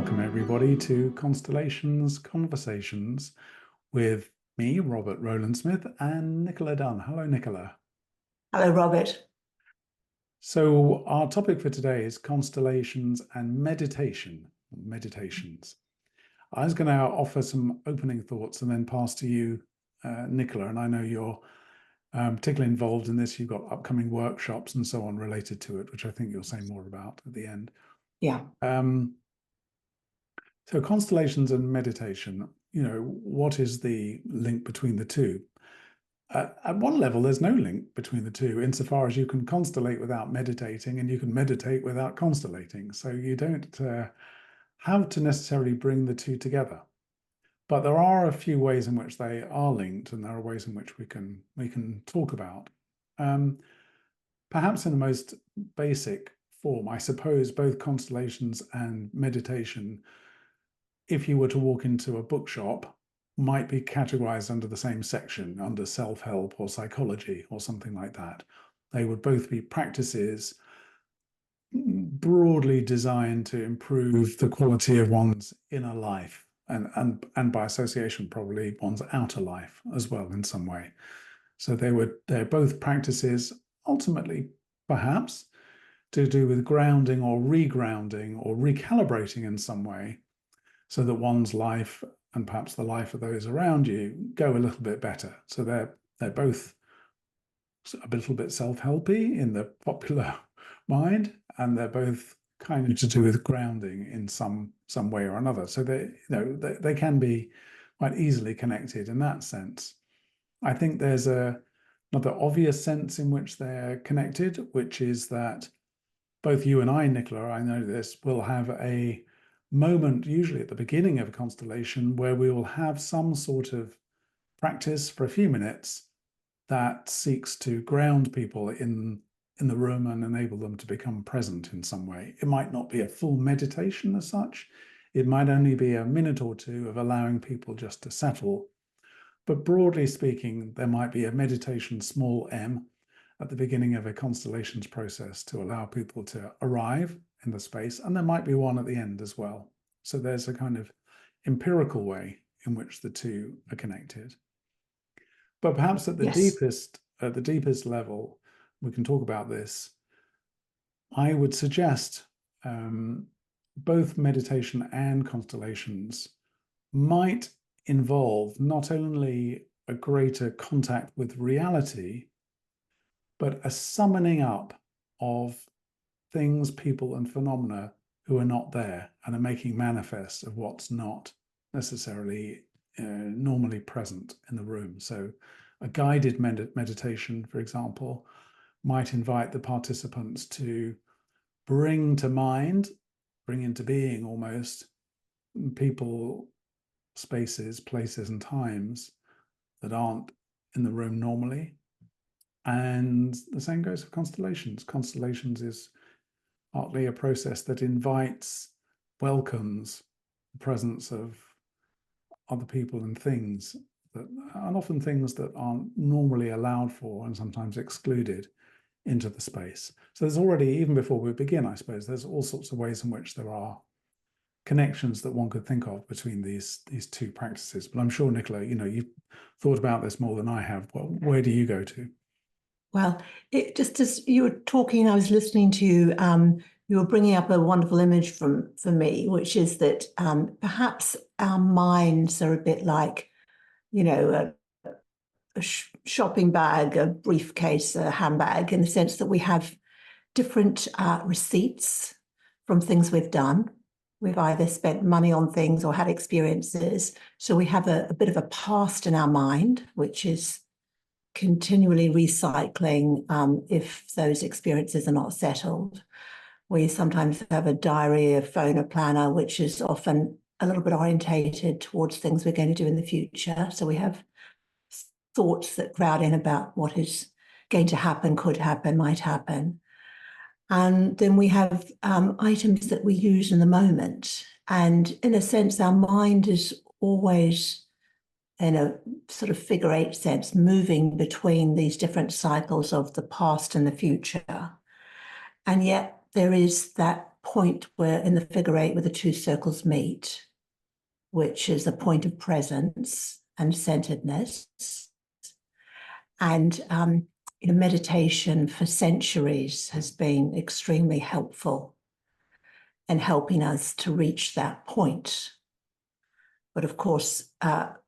Welcome everybody to Constellations Conversations with me, Robert Rowland Smith, and Nicola Dunn. Hello, Nicola. Hello, Robert. So our topic for today is constellations and meditations. I was going to offer some opening thoughts and then pass to you, Nicola, and I know you're particularly involved in this. You've got upcoming workshops and so on related to it, which I think you'll say more about at the end. Yeah. So constellations and meditation, what is the link between the two? At one level, there's no link between the two, insofar as you can constellate without meditating and you can meditate without constellating. So you don't have to necessarily bring the two together. But there are a few ways in which they are linked, and there are ways in which we can talk about. Perhaps in the most basic form, I suppose both constellations and meditation, if you were to walk into a bookshop, might be categorized under the same section, under self-help or psychology or something like that. They would both be practices broadly designed to improve the quality of one's inner life and by association, probably one's outer life as well in some way. So they're both practices ultimately, perhaps, to do with grounding or regrounding or recalibrating in some way, so that one's life and perhaps the life of those around you go a little bit better. So they're both a little bit self-helpy in the popular mind, and they're both kind of to do with grounding in some way or another. So they can be quite easily connected in that sense. I think there's another obvious sense in which they're connected, which is that both you and I, Nicola, I know this, will have a moment, usually at the beginning of a constellation, where we will have some sort of practice for a few minutes that seeks to ground people in the room and enable them to become present in some way. It might not be a full meditation as such. It might only be a minute or two of allowing people just to settle. But broadly speaking, there might be a meditation small m at the beginning of a constellations process to allow people to arrive in the space, and there might be one at the end as well. So there's a kind of empirical way in which the two are connected. But perhaps at the deepest level, we can talk about this. I would suggest both meditation and constellations might involve not only a greater contact with reality, but a summoning up of things, people, and phenomena who are not there and are making manifest of what's not necessarily normally present in the room. So a guided meditation, for example, might invite the participants to bring to mind, bring into being almost, people, spaces, places, and times that aren't in the room normally. And the same goes for constellations. Constellations is partly a process that invites, welcomes the presence of other people and things, and often things that aren't normally allowed for and sometimes excluded, into the space. So there's already, even before we begin, I suppose, there's all sorts of ways in which there are connections that one could think of between these two practices. But I'm sure, Nicola, you've thought about this more than I have. Well, where do you go to? Well, just as you were talking, I was listening to you. You were bringing up a wonderful image for me, which is that perhaps our minds are a bit like, a shopping bag, a briefcase, a handbag, in the sense that we have different receipts from things we've done. We've either spent money on things or had experiences. So we have a bit of a past in our mind, which is continually recycling if those experiences are not settled. We sometimes have a diary, a phone, a planner, which is often a little bit orientated towards things we're going to do in the future. So we have thoughts that crowd in about what is going to happen, could happen, might happen. And then we have items that we use in the moment. And in a sense, our mind is always, in a sort of figure eight sense, moving between these different cycles of the past and the future. And yet there is that point where in the figure 8 where the two circles meet, which is a point of presence and centeredness. And meditation for centuries has been extremely helpful in helping us to reach that point. But of course,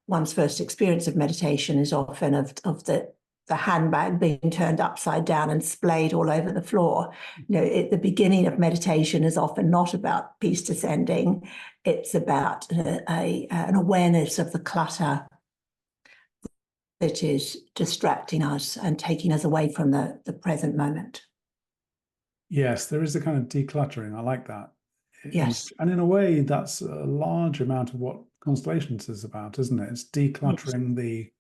one's first experience of meditation is often of the handbag being turned upside down and splayed all over the floor. The beginning of meditation is often not about peace descending. It's about an awareness of the clutter that is distracting us and taking us away from the present moment. Yes, there is a kind of decluttering. I like that. Yes. And in a way, that's a large amount of what Constellations is about, isn't it? It's decluttering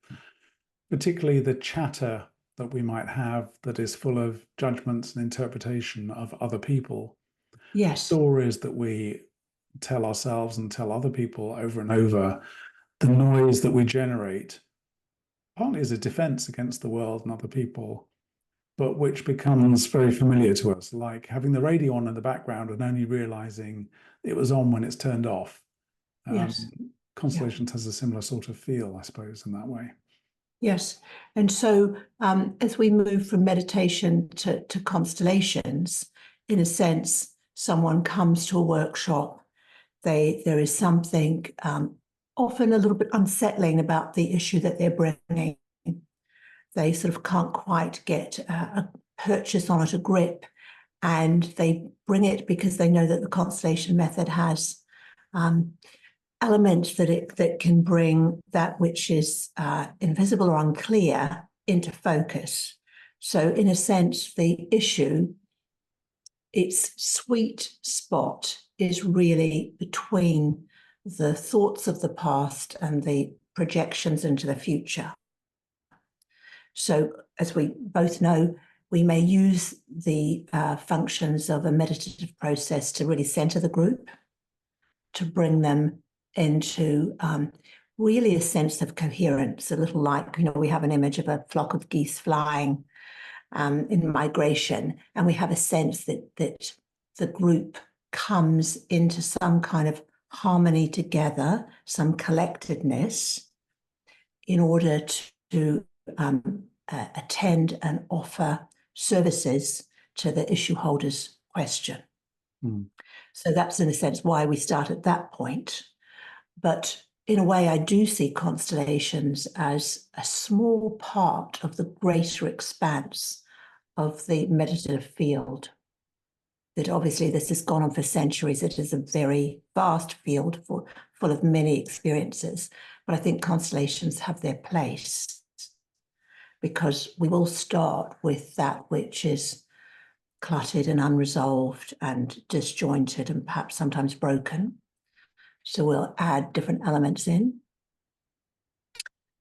particularly the chatter that we might have that is full of judgments and interpretation of other people. Yes. Stories that we tell ourselves and tell other people over and over, the noise that we generate, partly as a defense against the world and other people, but which becomes very familiar to us, like having the radio on in the background and only realizing it was on when it's turned off. Yes. Constellations has a similar sort of feel, I suppose, in that way. Yes. And so as we move from meditation to constellations, in a sense, someone comes to a workshop, there is something often a little bit unsettling about the issue that they're bringing. They sort of can't quite get a purchase on it, a grip, and they bring it because they know that the constellation method has elements that can bring that which is invisible or unclear into focus. So in a sense, the issue, its sweet spot is really between the thoughts of the past and the projections into the future. So as we both know, we may use the functions of a meditative process to really center the group, to bring them into really a sense of coherence, a little like, we have an image of a flock of geese flying in migration, and we have a sense that the group comes into some kind of harmony together, some collectedness, in order to attend and offer services to the issue holder's question. So that's in a sense why we start at that point. But in a way, I do see constellations as a small part of the greater expanse of the meditative field. That obviously this has gone on for centuries. It is a very vast field full of many experiences. But I think constellations have their place, because we will start with that which is cluttered and unresolved and disjointed and perhaps sometimes broken. So we'll add different elements in.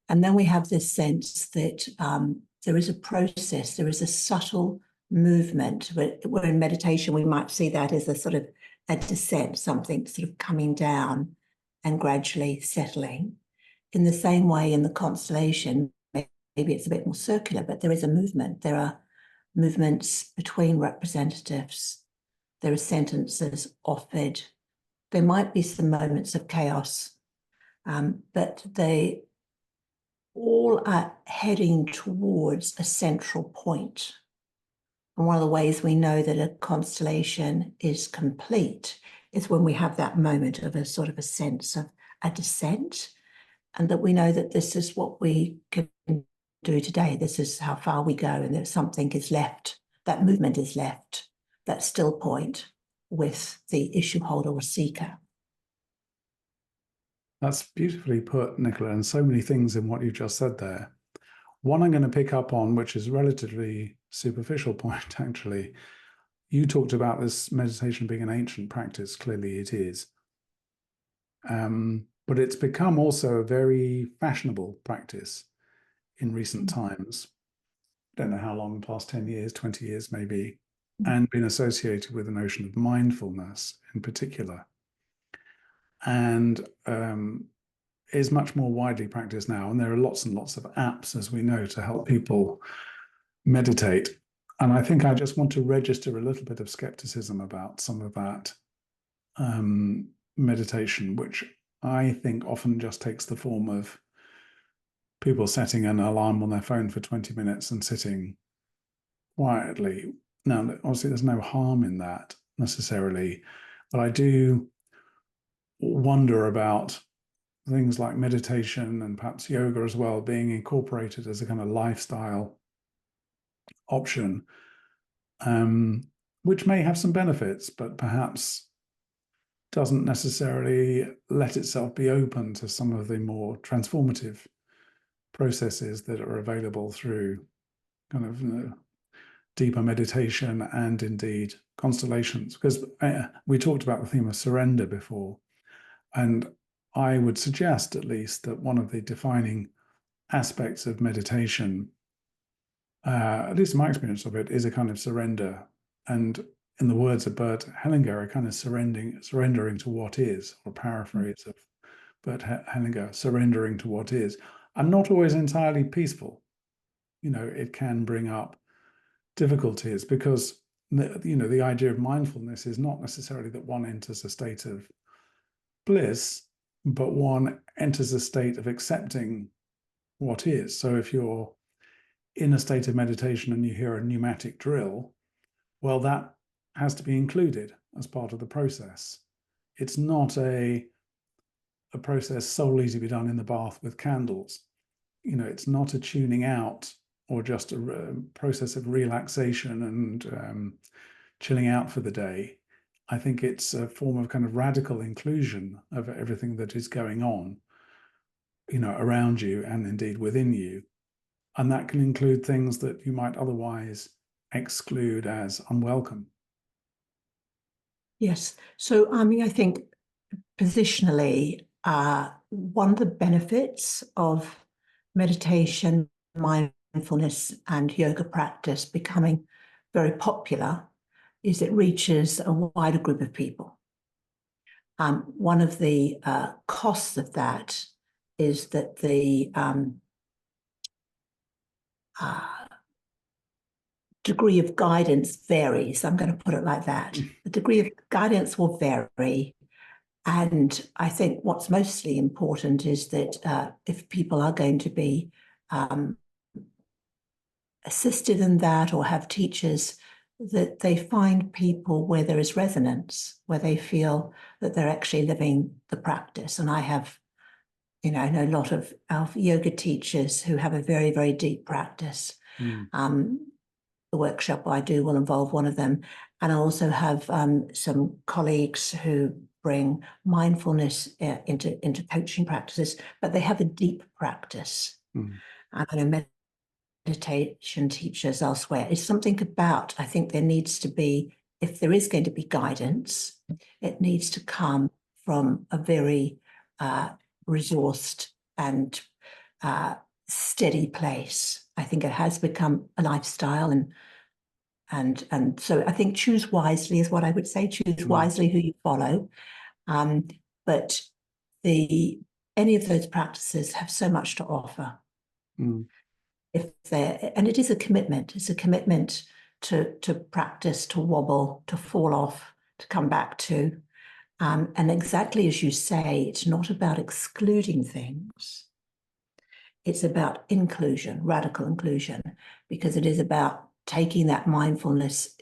And then we have this sense that there is a process, there is a subtle movement, where in meditation we might see that as a sort of a descent, something sort of coming down and gradually settling. In the same way in the constellation, maybe it's a bit more circular, but there is a movement. There are movements between representatives. There are sentences offered. There might be some moments of chaos, but they all are heading towards a central point. And one of the ways we know that a constellation is complete is when we have that moment of a sort of a sense of a descent, and that we know that this is what we can do today. This is how far we go, and that something is left, that movement is left, that still point with the issue holder or seeker. That's beautifully put, Nicola, and so many things in what you just said there. One I'm going to pick up on, which is a relatively superficial point, actually. You talked about this meditation being an ancient practice. Clearly it is. But it's become also a very fashionable practice in recent times. I don't know how long, the past 10 years, 20 years maybe, and been associated with the notion of mindfulness in particular. And is much more widely practiced now. And there are lots and lots of apps, as we know, to help people meditate. And I think I just want to register a little bit of skepticism about some of that. meditation, which I think often just takes the form of people setting an alarm on their phone for 20 minutes and sitting quietly. Now, obviously, there's no harm in that necessarily, but I do wonder about things like meditation and perhaps yoga as well being incorporated as a kind of lifestyle option, which may have some benefits, but perhaps doesn't necessarily let itself be open to some of the more transformative processes that are available through kind of deeper meditation and indeed constellations. Because we talked about the theme of surrender before, and I would suggest at least that one of the defining aspects of meditation, at least in my experience of it, is a kind of surrender. And in the words of Bert Hellinger, a kind of surrendering to what is, or paraphrase of Bert Hellinger, surrendering to what is, and not always entirely peaceful. It can bring up difficulties because, the idea of mindfulness is not necessarily that one enters a state of bliss, but one enters a state of accepting what is. So if you're in a state of meditation and you hear a pneumatic drill, well, that has to be included as part of the process. It's not a process solely to be done in the bath with candles. It's not a tuning out or just a process of relaxation and chilling out for the day. I think it's a form of kind of radical inclusion of everything that is going on, around you and indeed within you. And that can include things that you might otherwise exclude as unwelcome. Yes. So, I think positionally, one of the benefits of meditation, mindfulness, and yoga practice becoming very popular is it reaches a wider group of people. One of the costs of that is that the degree of guidance varies. I'm going to put it like that. The degree of guidance will vary. And I think what's mostly important is that if people are going to be assisted in that or have teachers, that they find people where there is resonance, where they feel that they're actually living the practice. And I have, I know a lot of yoga teachers who have a very, very deep practice. The workshop I do will involve one of them. And I also have some colleagues who bring mindfulness into coaching practices, but they have a deep practice. And I know meditation teachers elsewhere. It's something about, I think there needs to be, if there is going to be guidance, it needs to come from a very resourced and steady place. I think it has become a lifestyle, and so I think choose wisely is what I would say. Choose wisely who you follow, but any of those practices have so much to offer. And it is a commitment. It's a commitment to practice, to wobble, to fall off, to come back to, and exactly as you say, it's not about excluding things. It's about inclusion, radical inclusion, because it is about taking that mindfulness,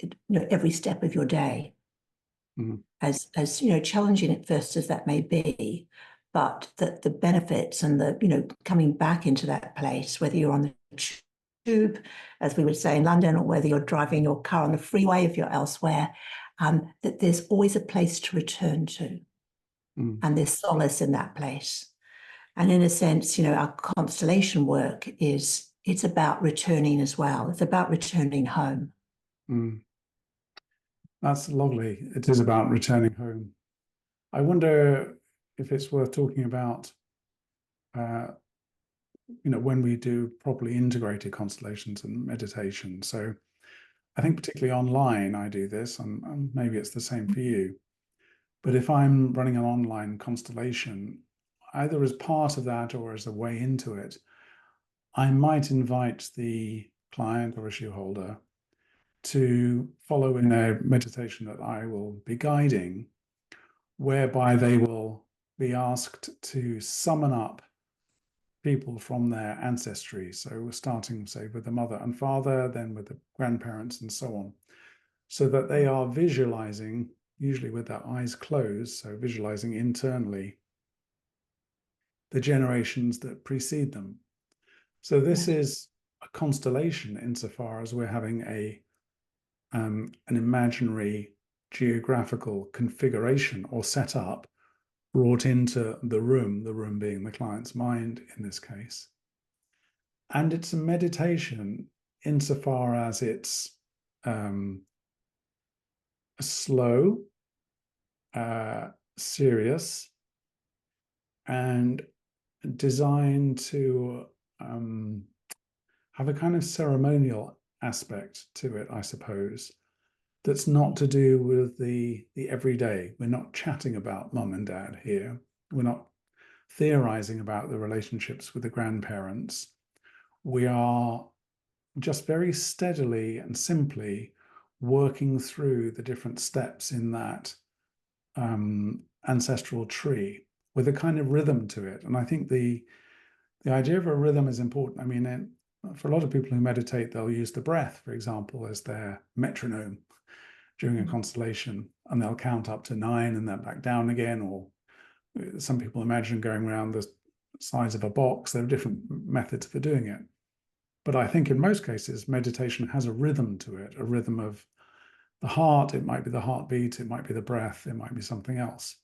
every step of your day, as challenging at first as that may be, but that the benefits and the coming back into that place, whether you're on the tube, as we would say in London, or whether you're driving your car on the freeway if you're elsewhere, that there's always a place to return to, and there's solace in that place. And in a sense, our constellation work it's about returning as well. It's about returning home. That's lovely. It is about returning home. I wonder if it's worth talking about, when we do properly integrated constellations and meditation. So I think particularly online, I do this, and maybe it's the same for you. But if I'm running an online constellation, either as part of that or as a way into it, I might invite the client or issue holder to follow in a meditation that I will be guiding whereby they will be asked to summon up people from their ancestry. So we're starting, say, with the mother and father, then with the grandparents and so on, so that they are visualizing, usually with their eyes closed, so visualizing internally the generations that precede them. So this is a constellation insofar as we're having an imaginary geographical configuration or setup brought into the room being the client's mind in this case. And it's a meditation insofar as it's slow, serious, and designed to have a kind of ceremonial aspect to it, I suppose, that's not to do with the everyday. We're not chatting about mum and dad here. We're not theorizing about the relationships with the grandparents. We are just very steadily and simply working through the different steps in that ancestral tree with a kind of rhythm to it. And I think the idea of a rhythm is important. I mean, for a lot of people who meditate, they'll use the breath, for example, as their metronome during a constellation, and they'll count up to 9 and then back down again. Or some people imagine going around the sides of a box. There are different methods for doing it. But I think in most cases, meditation has a rhythm to it, a rhythm of the heart. It might be the heartbeat, it might be the breath, it might be something else.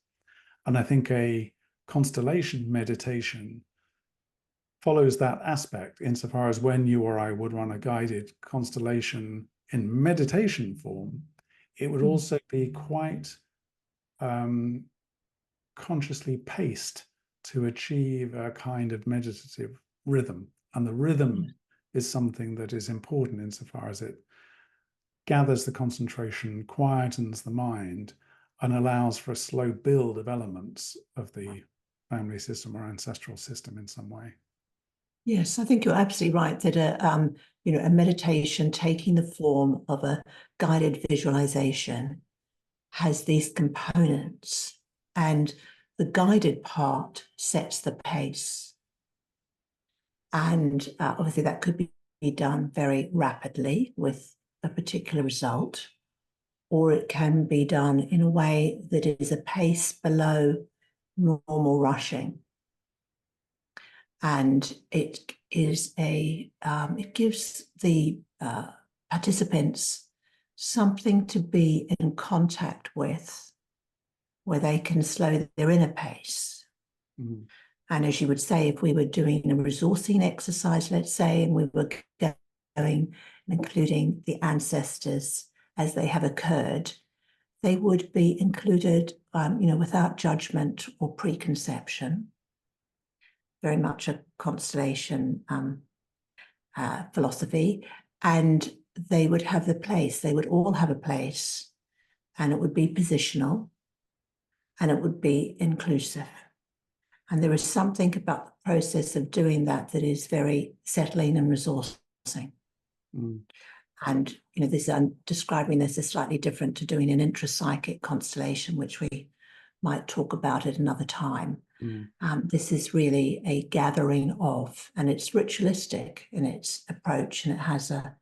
And I think a constellation meditation follows that aspect insofar as when you or I would run a guided constellation in meditation form, it would also be quite consciously paced to achieve a kind of meditative rhythm. And the rhythm is something that is important insofar as it gathers the concentration, quietens the mind, and allows for a slow build of elements of the family system or ancestral system in some way. Yes, I think you're absolutely right that a meditation taking the form of a guided visualization has these components, and the guided part sets the pace. And obviously that could be done very rapidly with a particular result, or it can be done in a way that is a pace below normal rushing. And it is it gives the participants something to be in contact with, where they can slow their inner pace. Mm-hmm. And as you would say, if we were doing a resourcing exercise, let's say, and we were going and including the ancestors as they have occurred, they would be included, without judgment or preconception. Very much a constellation philosophy, and they would have the place. They would all have a place, and it would be positional, and it would be inclusive. And there is something about the process of doing that that is very settling and resourcing. Mm. And this, I'm describing this as slightly different to doing an intrapsychic constellation, which we might talk about at another time. Mm. This is really a gathering of, and it's ritualistic in its approach, and it has a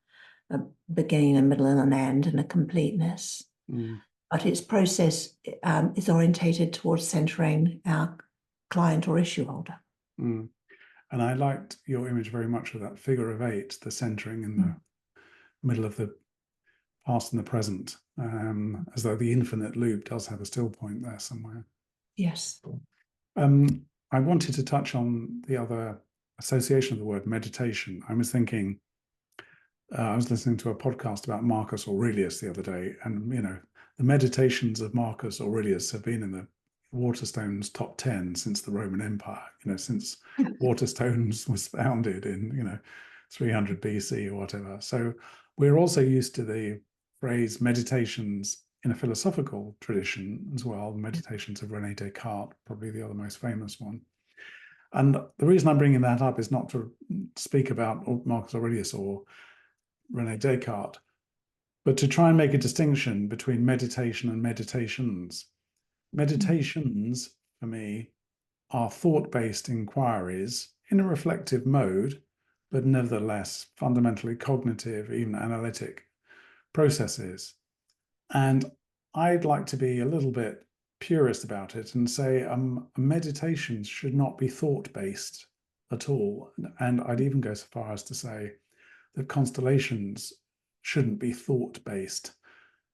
beginning, a middle, and an end, and a completeness. Mm. But its process is orientated towards centering our client or issue holder. Mm. And I liked your image very much of that figure of 8, the centering in the middle of the past and the present, as though the infinite loop does have a still point there somewhere. Yes. I wanted to touch on the other association of the word meditation. I was thinking, I was listening to a podcast about Marcus Aurelius the other day, and the meditations of Marcus Aurelius have been in the Waterstones top 10 since the Roman Empire, since Waterstones was founded in 300 BC or whatever. So we're also used to the phrase meditations in a philosophical tradition as well. Meditations of René Descartes, probably the other most famous one. And the reason I'm bringing that up is not to speak about Marcus Aurelius or René Descartes, but to try and make a distinction between meditation and meditations. Meditations, for me, are thought-based inquiries in a reflective mode, but nevertheless fundamentally cognitive, even analytic processes. And I'd like to be a little bit purist about it and say meditations should not be thought-based at all. And I'd even go so far as to say that constellations shouldn't be thought-based,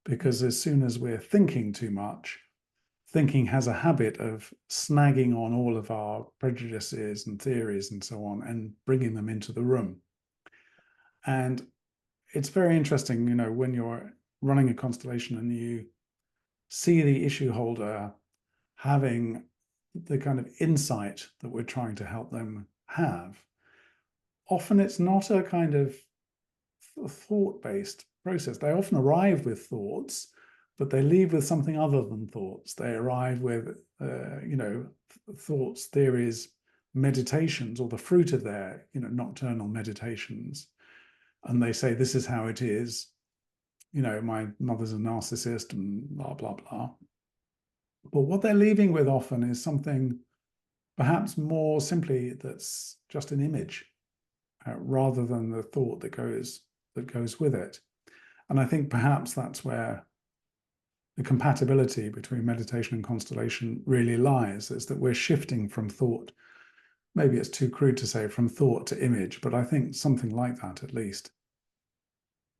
because as soon as we're thinking too much, thinking has a habit of snagging on all of our prejudices and theories and so on and bringing them into the room. And it's very interesting, you know, when you're running a constellation and you see the issue holder having the kind of insight that we're trying to help them have. Often it's not a kind of thought-based process. They often arrive with thoughts, but they leave with something other than thoughts. They arrive with, you know, thoughts, theories, meditations, or the fruit of their, you know, nocturnal meditations. And they say, this is how it is. You know, my mother's a narcissist and blah, blah, blah. But what they're leaving with often is something perhaps more simply that's just an image, rather than the thought that goes with it. And I think perhaps that's where the compatibility between meditation and constellation really lies, is that we're shifting from thought. Maybe it's too crude to say from thought to image, but I think something like that at least.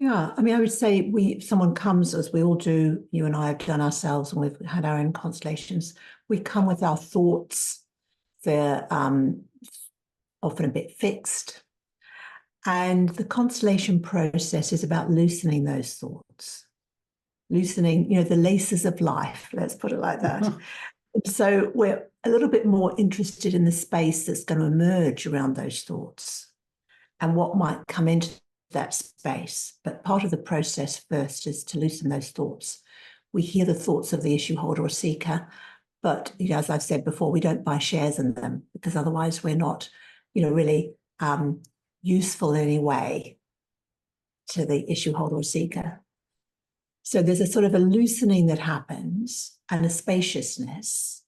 Yeah, I mean, I would say someone comes, as we all do, you and I have done ourselves, and we've had our own constellations. We come with our thoughts. They're often a bit fixed. And the constellation process is about loosening those thoughts, loosening, you know, the laces of life, let's put it like that. So we're a little bit more interested in the space that's going to emerge around those thoughts and what might come into that space. But part of the process first is to loosen those thoughts. We hear the thoughts of the issue holder or seeker, but, you know, as I've said before, we don't buy shares in them, because otherwise we're not, you know, really useful in any way to the issue holder or seeker. So there's a sort of a loosening that happens and a spaciousness,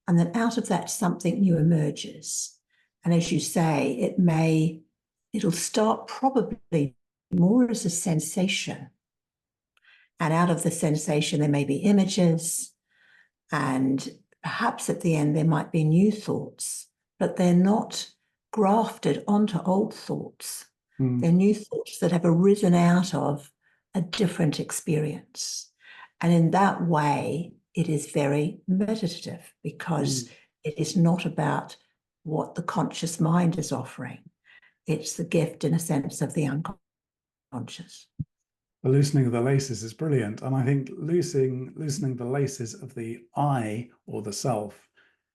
and then out of that something new emerges. And as you say, it'll start probably more as a sensation. And out of the sensation, there may be images, and perhaps at the end there might be new thoughts, but they're not grafted onto old thoughts. They're new thoughts that have arisen out of a different experience. And in that way, it is very meditative, because it is not about what the conscious mind is offering. It's the gift, in a sense, of the unconscious. The loosening of the laces is brilliant. And I think loosening the laces of the I, or the self,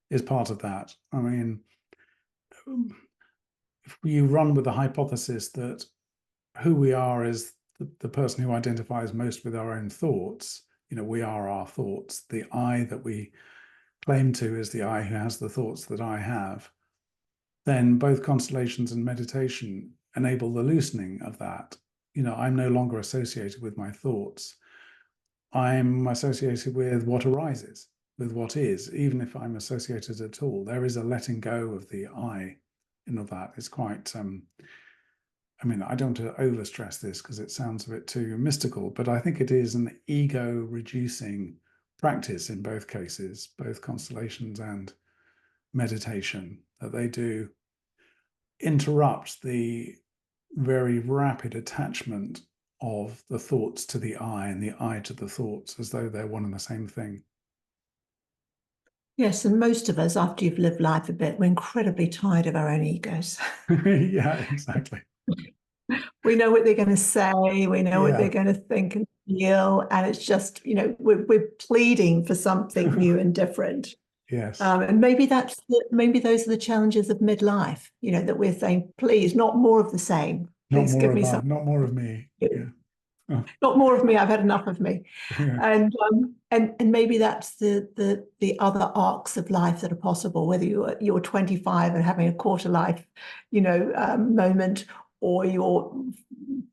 is part of that. I mean, if you run with the hypothesis that who we are is the person who identifies most with our own thoughts, you know, we are our thoughts. The I that we claim to is the I who has the thoughts that I have. Then both constellations and meditation enable the loosening of that. You know, I'm no longer associated with my thoughts. I'm associated with what arises, with what is, even if I'm associated at all. There is a letting go of the I. You know, that is quite, I mean, I don't want to overstress this because it sounds a bit too mystical, but I think it is an ego-reducing practice in both cases, both constellations and meditation, that they do interrupt the very rapid attachment of the thoughts to the I and the I to the thoughts, as though they're one and the same thing. Yes, and most of us, after you've lived life a bit, we're incredibly tired of our own egos. Yeah, exactly. We know what they're going to say, we know what they're going to think and feel, and it's just, you know, we're pleading for something new and different. Yes. And maybe those are the challenges of midlife, you know, that we're saying, please, not more of the same. Please give me something. Not more of me. Yeah. Oh. Not more of me. I've had enough of me. Yeah. And maybe that's the other arcs of life that are possible, whether you're 25 and having a quarter life, you know, moment, or you're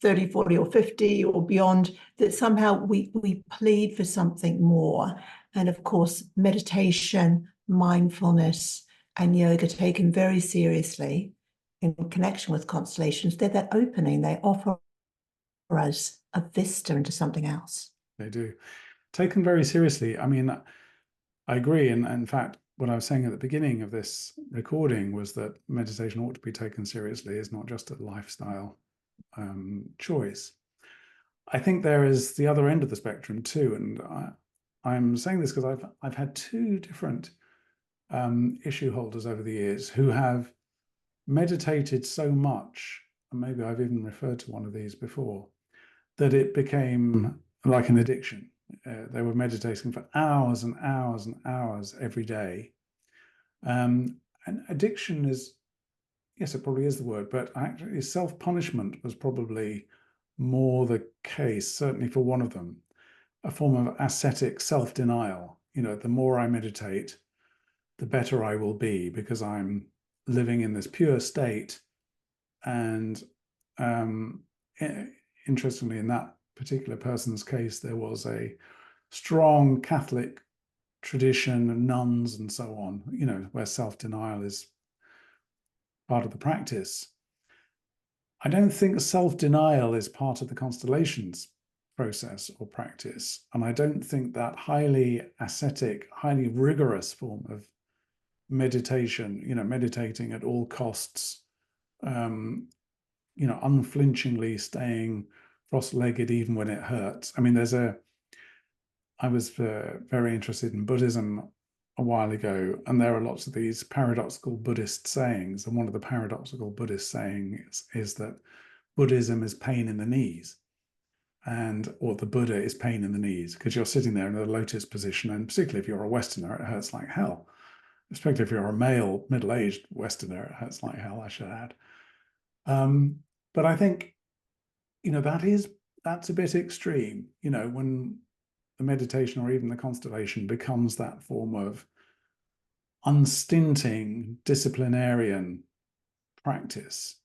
30, 40, or 50 or beyond, that somehow we plead for something more. And of course, meditation, mindfulness, and yoga taken very seriously in connection with constellations, they're that opening. They offer us a vista into something else. They do. Taken very seriously. I mean, I agree. And in fact, what I was saying at the beginning of this recording was that meditation ought to be taken seriously. It's not just a lifestyle choice. I think there is the other end of the spectrum too. And I'm saying this because I've had two different issue holders over the years who have meditated so much, and maybe I've even referred to one of these before, that it became like an addiction. They were meditating for hours and hours and hours every day. And addiction is, yes, it probably is the word, but actually self-punishment was probably more the case, certainly for one of them, a form of ascetic self-denial. You know, the more I meditate, the better I will be because I'm living in this pure state. And interestingly, in that particular person's case, there was a strong Catholic tradition of nuns and so on, you know, where self-denial is part of the practice. I don't think self-denial is part of the constellations process or practice. And I don't think that highly ascetic, highly rigorous form of meditation, you know, meditating at all costs, you know, unflinchingly staying cross-legged even when it hurts. I mean, I was very interested in Buddhism a while ago, and there are lots of these paradoxical Buddhist sayings. And one of the paradoxical Buddhist sayings is that Buddhism is pain in the knees, or the Buddha is pain in the knees, because you're sitting there in a lotus position, and particularly if you're a Westerner, it hurts like hell. Especially if you're a male, middle-aged Westerner, it hurts like hell, I should add. But I think, you know, that's a bit extreme, you know, when the meditation or even the constellation becomes that form of unstinting disciplinarian practice.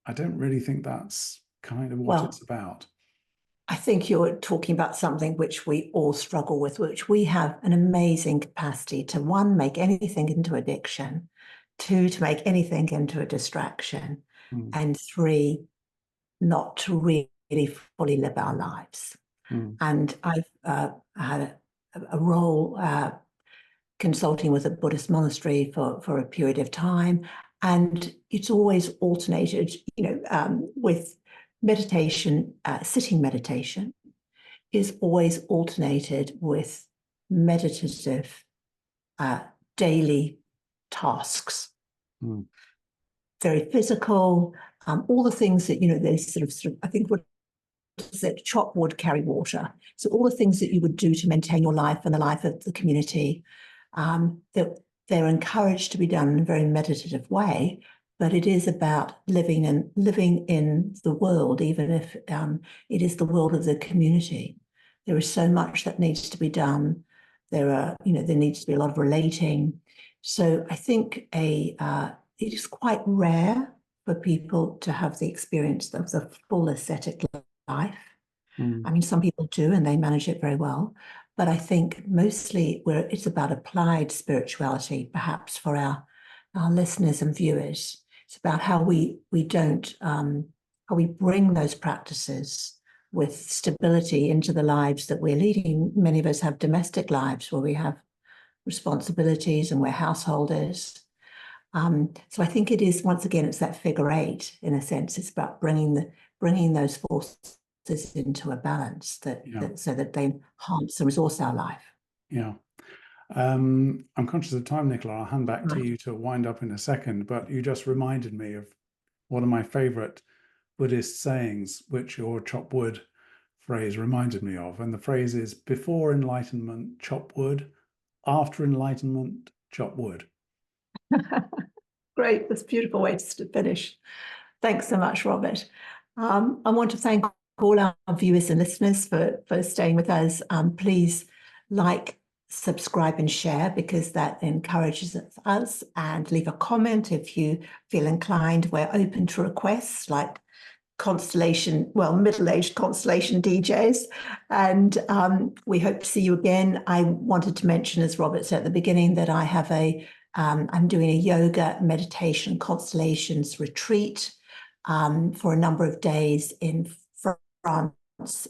I don't really think that's kind of what it's about. I think you're talking about something which we all struggle with, which we have an amazing capacity to, one, make anything into addiction, two, to make anything into a distraction, and three, not to really fully live our lives. And I've had a role consulting with a Buddhist monastery for a period of time, and it's always alternated, you know, with meditation, sitting meditation is always alternated with meditative daily tasks. Very physical, all the things that, you know, they sort of I think what said, chop wood, carry water. So all the things that you would do to maintain your life and the life of the community, that they're encouraged to be done in a very meditative way. But it is about living in the world, even if it is the world of the community. There is so much that needs to be done. There needs to be a lot of relating. So I think it is quite rare for people to have the experience of the full ascetic life. I mean, some people do, and they manage it very well. But I think mostly it's about applied spirituality, perhaps for our listeners and viewers. It's about how we bring those practices with stability into the lives that we're leading. Many of us have domestic lives where we have responsibilities and we're householders. So I think it is, once again, it's that figure eight in a sense. It's about bringing those forces into a balance so that they enhance and resource our life. Yeah. I'm conscious of time, Nicola. I'll hand back to you to wind up in a second, but you just reminded me of one of my favorite Buddhist sayings, which your chop wood phrase reminded me of. And the phrase is, before enlightenment, chop wood. After enlightenment, chop wood. Great. That's a beautiful way to finish. Thanks so much, Robert. I want to thank all our viewers and listeners for staying with us. Please like, subscribe and share, because that encourages us, and leave a comment if you feel inclined. We're open to requests like middle-aged Constellation DJs. And we hope to see you again. I wanted to mention, as Robert said at the beginning, that I have I'm doing a yoga meditation Constellations retreat for a number of days in France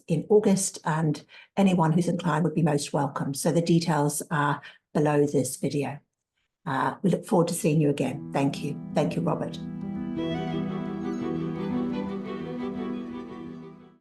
in August, and anyone who's inclined would be most welcome. So the details are below this video. We look forward to seeing you again. Thank you. Thank you, Robert.